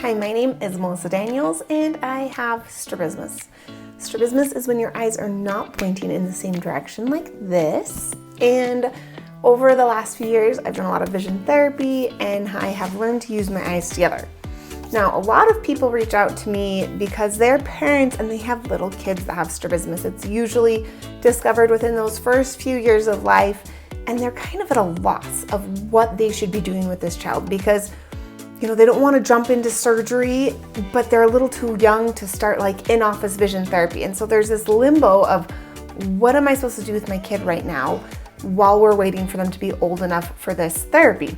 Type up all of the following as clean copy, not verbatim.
Hi, my name is Melissa Daniels and I have strabismus. Strabismus is when your eyes are not pointing in the same direction like this. And over the last few years, I've done a lot of vision therapy and I have learned to use my eyes together. Now, a lot of people reach out to me because they're parents and they have little kids that have strabismus. It's usually discovered within those first few years of life, and they're kind of at a loss of what they should be doing with this child because they don't want to jump into surgery, but they're a little too young to start like in-office vision therapy. And so there's this limbo of what am I supposed to do with my kid right now while we're waiting for them to be old enough for this therapy.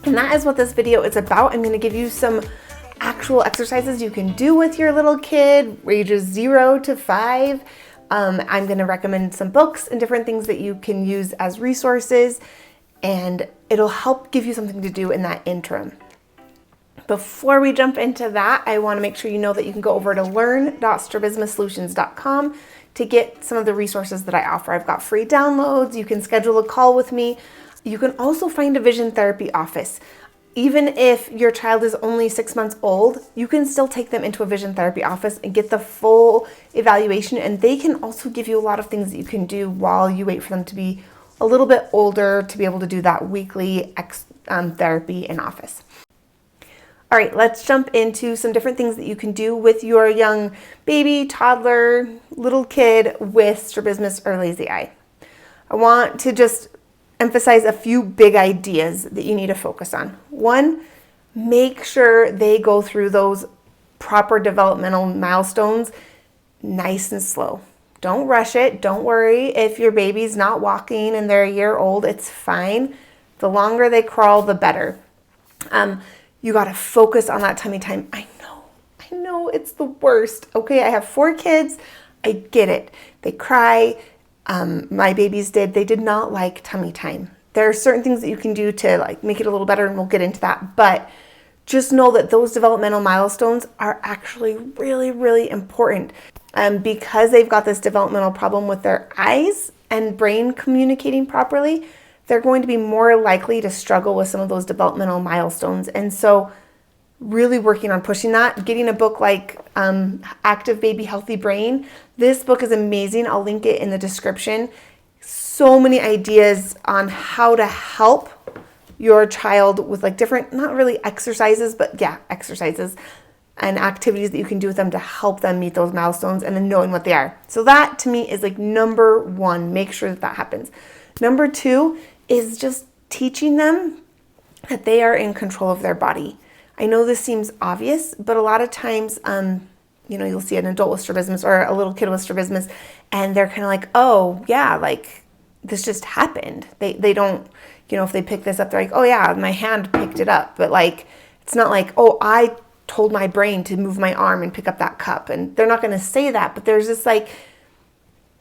And that is what this video is about. I'm going to give you some actual exercises you can do with your little kid, ages 0 to 5. I'm going to recommend some books and different things that you can use as resources, and it'll help give you something to do in that interim. Before we jump into that, I want to make sure you know that you can go over to learn.strabismussolutions.com to get some of the resources that I offer. I've got free downloads. You can schedule a call with me. You can also find a vision therapy office. Even if your child is only 6 months old, you can still take them into a vision therapy office and get the full evaluation. And they can also give you a lot of things that you can do while you wait for them to be a little bit older to be able to do that weekly therapy in office. All right, let's jump into some different things that you can do with your young baby, toddler, little kid with strabismus or lazy eye. I want to just emphasize a few big ideas that you need to focus on. One, make sure they go through those proper developmental milestones nice and slow. Don't rush it. Don't worry if your baby's not walking and they're a year old. It's fine. The longer they crawl, the better. You got to focus on that tummy time. I know it's the worst. Okay, I have 4 kids. I get it. They cry. My babies did. They did not like tummy time. There are certain things that you can do to make it a little better, and we'll get into that. But just know that those developmental milestones are actually really, really important. Because they've got this developmental problem with their eyes and brain communicating properly, they're going to be more likely to struggle with some of those developmental milestones. And so really working on pushing that, getting a book like Active Baby Healthy Brain. This book is amazing. I'll link it in the description. So many ideas on how to help your child with different, not really exercises, but exercises and activities that you can do with them to help them meet those milestones and then knowing what they are. So that to me is number 1, make sure that happens. Number 2 is just teaching them that they are in control of their body. I know this seems obvious, but a lot of times, you'll see an adult with strabismus or a little kid with strabismus, and they're kind of like, oh yeah, this just happened. They don't, if they pick this up, they're like, oh yeah, my hand picked it up. But it's not like, oh, I told my brain to move my arm and pick up that cup. And they're not going to say that, but there's this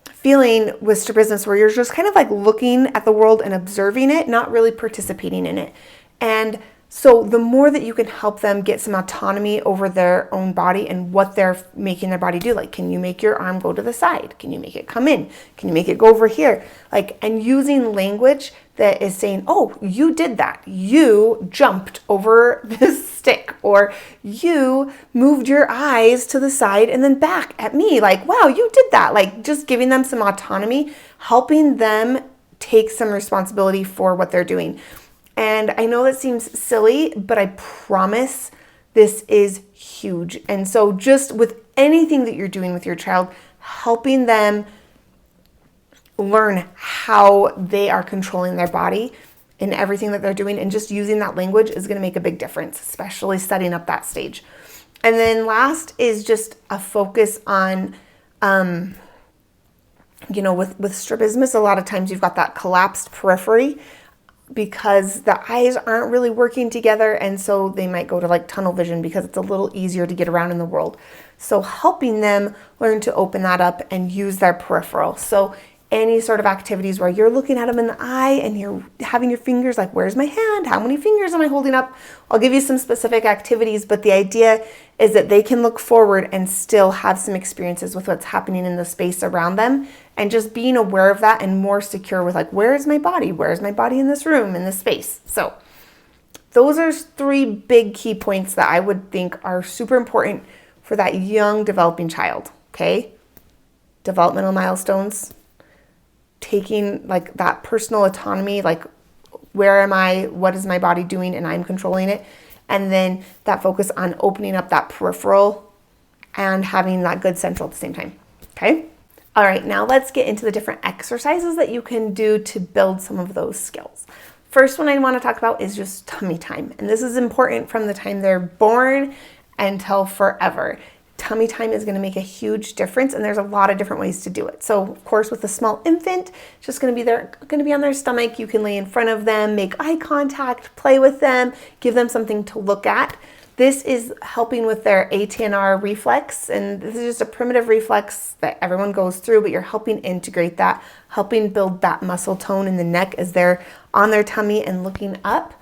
feeling with strabismus where you're just kind of looking at the world and observing it, not really participating in it. And so the more that you can help them get some autonomy over their own body and what they're making their body do, can you make your arm go to the side? Can you make it come in? Can you make it go over here? And using language that is saying, oh, you did that. You jumped over this stick, or you moved your eyes to the side and then back at me. Wow, you did that. Just giving them some autonomy, helping them take some responsibility for what they're doing. And I know that seems silly, but I promise this is huge. And so just with anything that you're doing with your child, helping them learn how they are controlling their body in everything that they're doing, and just using that language is going to make a big difference, especially setting up that stage. And then last is just a focus on, with strabismus, a lot of times you've got that collapsed periphery because the eyes aren't really working together, and so they might go to tunnel vision because it's a little easier to get around in the world. So helping them learn to open that up and use their peripheral. So any sort of activities where you're looking at them in the eye and you're having your fingers where's my hand? How many fingers am I holding up? I'll give you some specific activities, but the idea is that they can look forward and still have some experiences with what's happening in the space around them, and just being aware of that and more secure with where is my body? Where is my body in this room, in this space? So those are 3 big key points that I would think are super important for that young developing child, okay? Developmental milestones, taking like that personal autonomy, like where am I, what is my body doing, and I'm controlling it. And then that focus on opening up that peripheral and having that good central at the same time, okay? All right, now let's get into the different exercises that you can do to build some of those skills. First one I want to talk about is just tummy time. And this is important from the time they're born until forever. Tummy time is going to make a huge difference, and there's a lot of different ways to do it. So, of course, with a small infant, it's just going to be on their stomach. You can lay in front of them, make eye contact, play with them, give them something to look at. This is helping with their ATNR reflex, and this is just a primitive reflex that everyone goes through, but you're helping integrate that, helping build that muscle tone in the neck as they're on their tummy and looking up.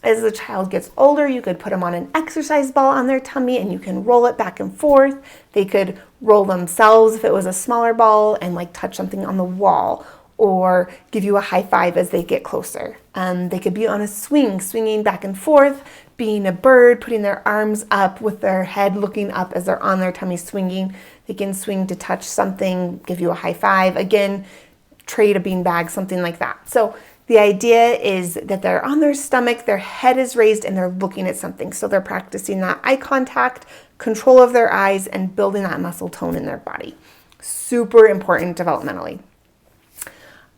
As the child gets older, you could put them on an exercise ball on their tummy and you can roll it back and forth. They could roll themselves if it was a smaller ball and like touch something on the wall, or give you a high five as they get closer. They could be on a swing, swinging back and forth, being a bird, putting their arms up with their head looking up as they're on their tummy swinging. They can swing to touch something, give you a high five. Again, trade a beanbag, something like that. So the idea is that they're on their stomach, their head is raised, and they're looking at something. So they're practicing that eye contact, control of their eyes, and building that muscle tone in their body. Super important developmentally.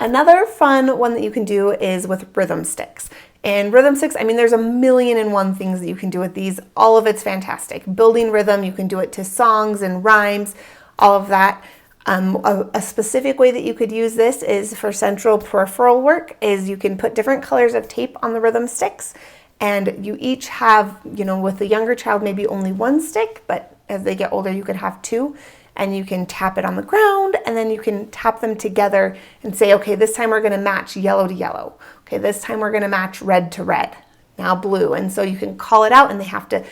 Another fun one that you can do is with rhythm sticks. And rhythm sticks, I mean, there's 1,000,001 things that you can do with these. All of it's fantastic. Building rhythm, you can do it to songs and rhymes, all of that. A specific way that you could use this is for central peripheral work, is you can put different colors of tape on the rhythm sticks, and you each have, with the younger child, maybe only 1 stick, but as they get older, you could have 2. And you can tap it on the ground, and then you can tap them together and say, okay, this time we're gonna match yellow to yellow. Okay, this time we're gonna match red to red, now blue. And so you can call it out, and they have to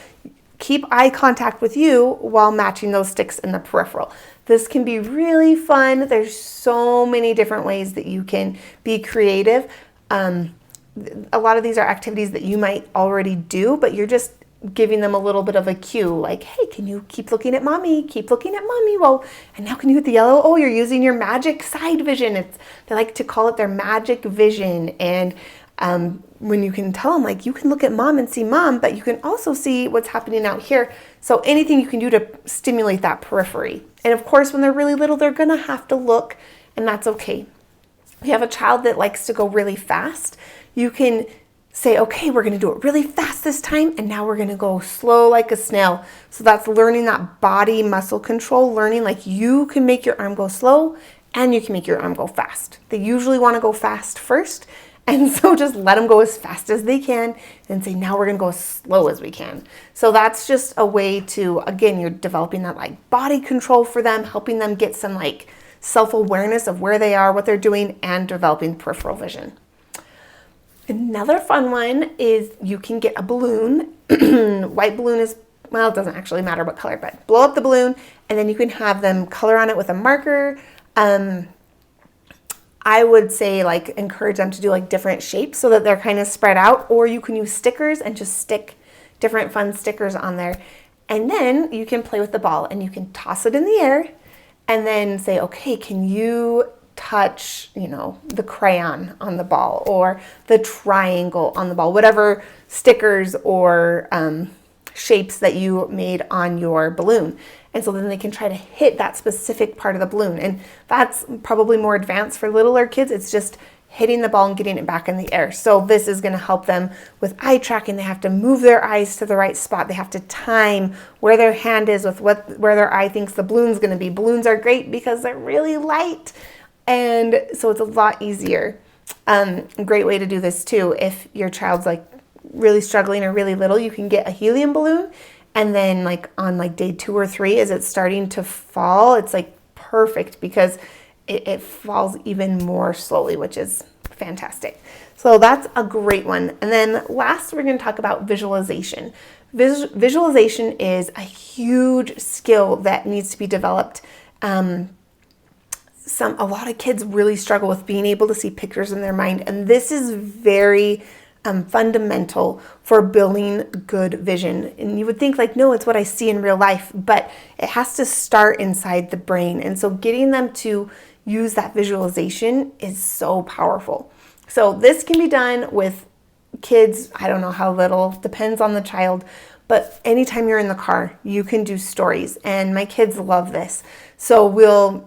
keep eye contact with you while matching those sticks in the peripheral. This can be really fun. There's so many different ways that you can be creative. A lot of these are activities that you might already do, but you're just giving them a little bit of a cue, like, hey, can you keep looking at mommy? Keep looking at mommy. Well, and now can you hit the yellow? Oh, you're using your magic side vision. They like to call it their magic vision. And when you can tell them, like, you can look at mom and see mom, but you can also see what's happening out here. So anything you can do to stimulate that periphery. And of course, when they're really little, they're gonna have to look, and that's okay. If you have a child that likes to go really fast, you can say, okay, we're gonna do it really fast this time, and now we're gonna go slow like a snail. So that's learning that body muscle control, learning like you can make your arm go slow and you can make your arm go fast. They usually wanna go fast first, and so just let them go as fast as they can and say, now we're gonna go as slow as we can. So that's just a way to, again, you're developing that like body control for them, helping them get some like self-awareness of where they are, what they're doing, and developing peripheral vision. Another fun one is you can get a balloon. White balloon is, well, it doesn't actually matter what color, but blow up the balloon, and then you can have them color on it with a marker. I would say like encourage them to do like different shapes so that they're kind of spread out, or you can use stickers and just stick different fun stickers on there. And then you can play with the ball and you can toss it in the air and then say, okay, can you touch, the crayon on the ball or the triangle on the ball, whatever stickers or shapes that you made on your balloon. And so then they can try to hit that specific part of the balloon. And that's probably more advanced for littler kids. It's just hitting the ball and getting it back in the air. So this is going to help them with eye tracking. They have to move their eyes to the right spot. They have to time where their hand is with where their eye thinks the balloon's going to be. Balloons are great because they're really light. And so it's a lot easier. A great way to do this too, if your child's like really struggling or really little, you can get a helium balloon, and then like on like day 2 or 3, as it's starting to fall, it's like perfect because it falls even more slowly, which is fantastic. So that's a great one. And then last, we're going to talk about visualization. Visualization is a huge skill that needs to be developed. A lot of kids really struggle with being able to see pictures in their mind, and this is very fundamental for building good vision. And you would think like, no, it's what I see in real life, but it has to start inside the brain. And so getting them to use that visualization is so powerful. So this can be done with kids, I don't know how little, depends on the child, but anytime you're in the car, you can do stories. And my kids love this. So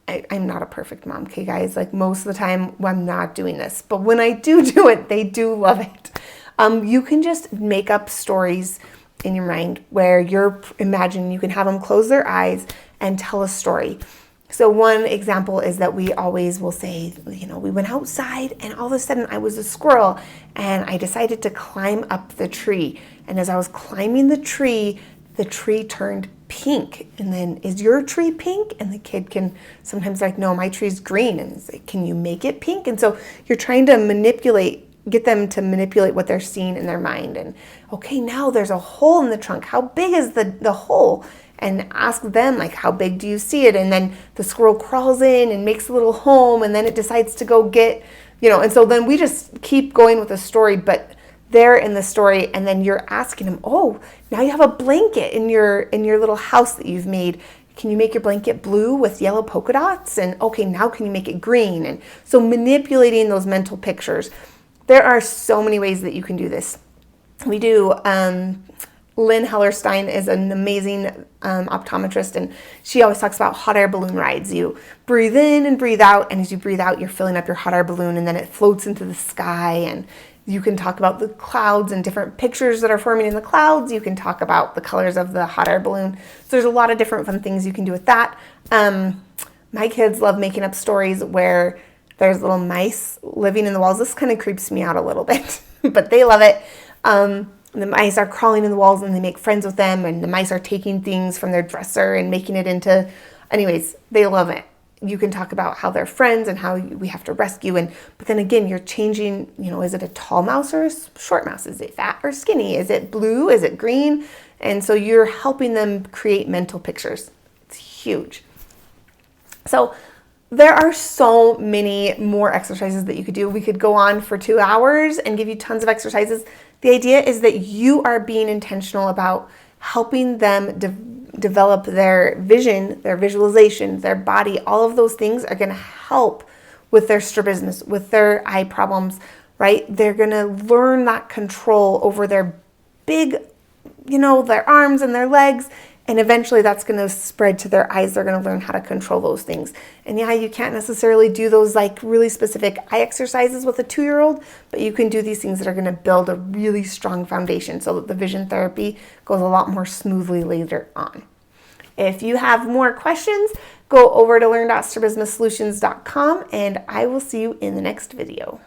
I'm not a perfect mom, okay, guys? Like most of the time, I'm not doing this. But when I do it, they do love it. You can just make up stories in your mind where you're imagining, you can have them close their eyes and tell a story. So one example is that we always will say, we went outside and all of a sudden I was a squirrel and I decided to climb up the tree. And as I was climbing the tree turned pink. And then, is your tree pink? And the kid can sometimes like, no, my tree's green. And it's like, can you make it pink? And so you're trying to get them to manipulate what they're seeing in their mind. And okay, now there's a hole in the trunk. How big is the hole? And ask them, like, how big do you see it? And then the squirrel crawls in and makes a little home, and then it decides to go get, and so then we just keep going with the story, but they're in the story, and then you're asking them, oh, now you have a blanket in your little house that you've made. Can you make your blanket blue with yellow polka dots? And okay, now can you make it green? And so manipulating those mental pictures. There are so many ways that you can do this. We do, Lynn Hellerstein is an amazing optometrist, and she always talks about hot air balloon rides. You breathe in and breathe out, and as you breathe out, you're filling up your hot air balloon, and then it floats into the sky. And you can talk about the clouds and different pictures that are forming in the clouds. You can talk about the colors of the hot air balloon. So there's a lot of different fun things you can do with that. My kids love making up stories where there's little mice living in the walls. This kind of creeps me out a little bit, but they love it. The mice are crawling in the walls and they make friends with them, and the mice are taking things from their dresser and making it into, anyways, they love it. You can talk about how they're friends and how we have to rescue. But then again, you're changing, is it a tall mouse or a short mouse? Is it fat or skinny? Is it blue? Is it green? And so you're helping them create mental pictures. It's huge. So there are so many more exercises that you could do. We could go on for 2 hours and give you tons of exercises. The idea is that you are being intentional about helping them develop their vision, their visualization, their body. All of those things are going to help with their strabismus, with their eye problems, right? They're going to learn that control over their big, their arms and their legs. And eventually that's going to spread to their eyes. They're going to learn how to control those things. And yeah, you can't necessarily do those like really specific eye exercises with a 2-year-old, but you can do these things that are going to build a really strong foundation so that the vision therapy goes a lot more smoothly later on. If you have more questions, go over to learn.strabismussolutions.com, and I will see you in the next video.